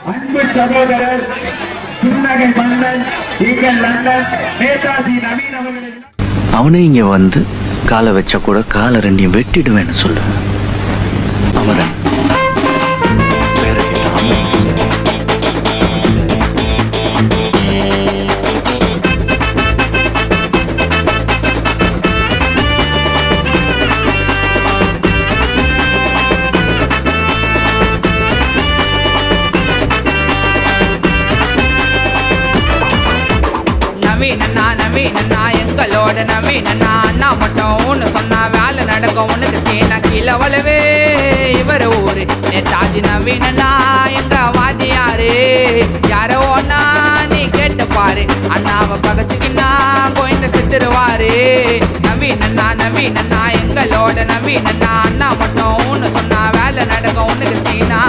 அன்பு சகோதரர் புன்னகை மன்னன் ஈகல் லண்டன் நேதாஜி நவீன் அவர்களின் அவனே இங்க வந்து காலை வச்சா கூட காலை ரெண்டையும் வெட்டிடுவேன்னு சொல்லு. அமரன் பேரை கேட்டா அமரன். நவீனண்ணா எங்களோட நவீனண்ணா அண்ணா மட்டும் ஒன்று சொன்னா வேலை நடக்கும் உனக்கு சீனா கீழே வளவே இவர் ஊரு நேதாஜி நவீனண்ணா எங்க வாதியாரு யாரோ ஒன்னா நீ கேட்டு பாரு அண்ணாவை பகச்சுக்கின்னா கோயந்த செத்துருவாரு. நவீனண்ணா எங்களோட நவீனண்ணா அண்ணா மட்டும் ஒன்று சொன்னா வேலை நடக்கும் உனக்கு சீனா